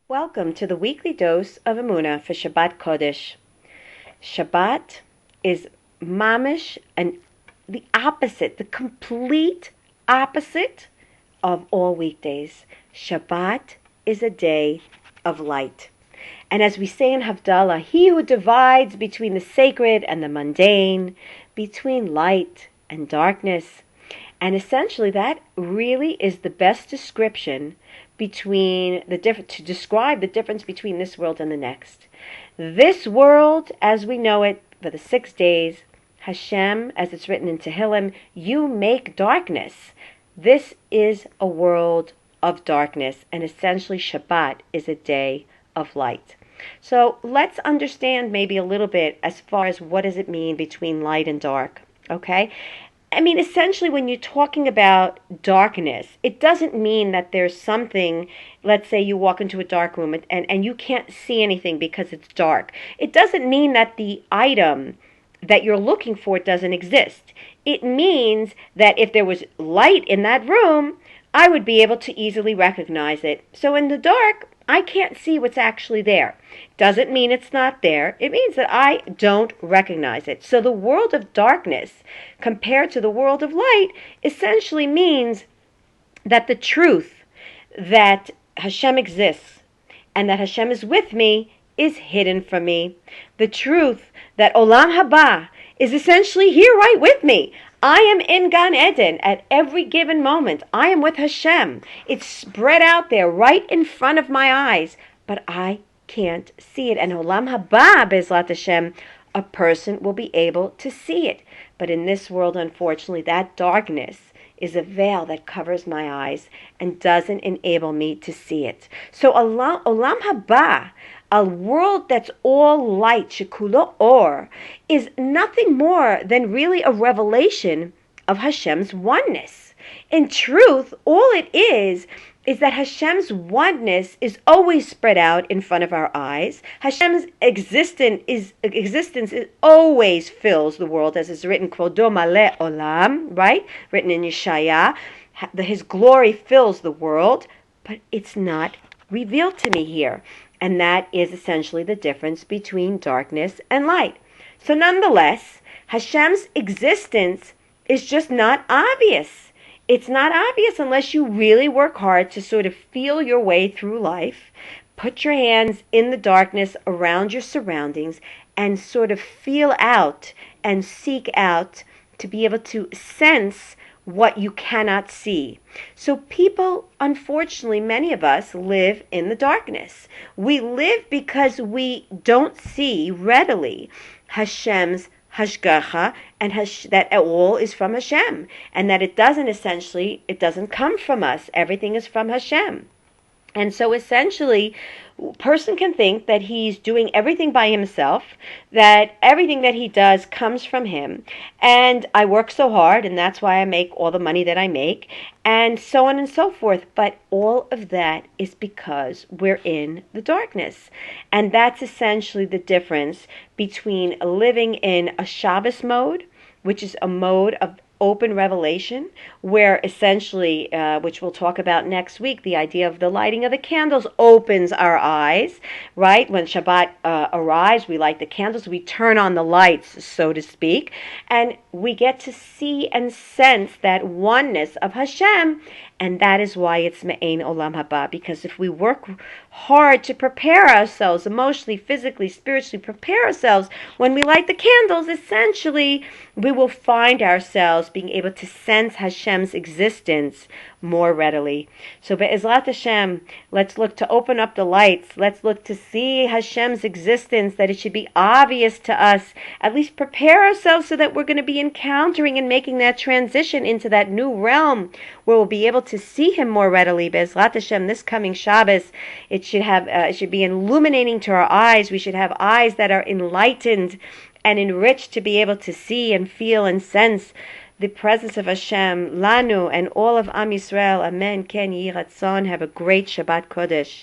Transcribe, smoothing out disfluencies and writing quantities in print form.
Welcome to the weekly dose of Emuna for Shabbat Kodesh. Shabbat is mamish and the opposite, the complete opposite of all weekdays. Shabbat is a day of light. And as we say in Havdalah, he who divides between the sacred and the mundane, between light and darkness. And essentially that really is the best description to describe the difference between this world and the next. This world, as we know it, for the 6 days, Hashem, as it's written in Tehillim, you make darkness. This is a world of darkness, and essentially Shabbat is a day of light. So let's understand maybe a little bit as far as what does it mean between light and dark, okay? I mean, essentially, when you're talking about darkness, it doesn't mean that there's something, let's say you walk into a dark room and you can't see anything because it's dark. It doesn't mean that the item that you're looking for doesn't exist. It means that if there was light in that room, I would be able to easily recognize it. So in the dark, I can't see what's actually there. Doesn't mean it's not there. It means that I don't recognize it. So the world of darkness compared to the world of light essentially means that the truth that Hashem exists and that Hashem is with me is hidden from me. The truth that Olam Haba is essentially here right with me. I am in Gan Eden at every given moment. I am with Hashem. It's spread out there right in front of my eyes, but I can't see it. And Olam Haba, Bezrat Hashem, a person will be able to see it. But in this world, unfortunately, that darkness is a veil that covers my eyes and doesn't enable me to see it. So Olam Haba, a world that's all light, shekulo or, is nothing more than really a revelation of Hashem's oneness. In truth, all it is that Hashem's oneness is always spread out in front of our eyes. Hashem's existence always fills the world, as is written, Kvodo Maleh Olam, right? Written in Yeshaya. His glory fills the world, but it's not revealed to me here. And that is essentially the difference between darkness and light. So nonetheless, Hashem's existence is just not obvious. It's not obvious unless you really work hard to sort of feel your way through life, put your hands in the darkness around your surroundings, and sort of feel out and seek out to be able to sense what you cannot see. So people, unfortunately, many of us live in the darkness. We live because we don't see readily Hashem's hashgacha and that all is from Hashem, and that it doesn't come from us. Everything is from Hashem. And so essentially, a person can think that he's doing everything by himself, that everything that he does comes from him, and I work so hard, and that's why I make all the money that I make, and so on and so forth. But all of that is because we're in the darkness. And that's essentially the difference between living in a Shabbos mode, which is a mode of open revelation, where essentially, which we'll talk about next week, the idea of the lighting of the candles opens our eyes, right? When Shabbat arrives, we light the candles, we turn on the lights, so to speak, and we get to see and sense that oneness of Hashem, and that is why it's Me'ein Olam Haba, because if we work hard to prepare ourselves, emotionally, physically, spiritually, prepare ourselves, when we light the candles, essentially, we will find ourselves being able to sense Hashem's existence more readily. So Be'ezrat Hashem, let's look to open up the lights. Let's look to see Hashem's existence, that it should be obvious to us. At least prepare ourselves so that we're going to be encountering and making that transition into that new realm where we'll be able to see Him more readily. Be'ezrat Hashem, this coming Shabbos, it should be illuminating to our eyes. We should have eyes that are enlightened and enriched to be able to see and feel and sense the presence of Hashem, Lanu, and all of Am Yisrael. Amen. Ken Yiratzon. Have a great Shabbat Kodesh.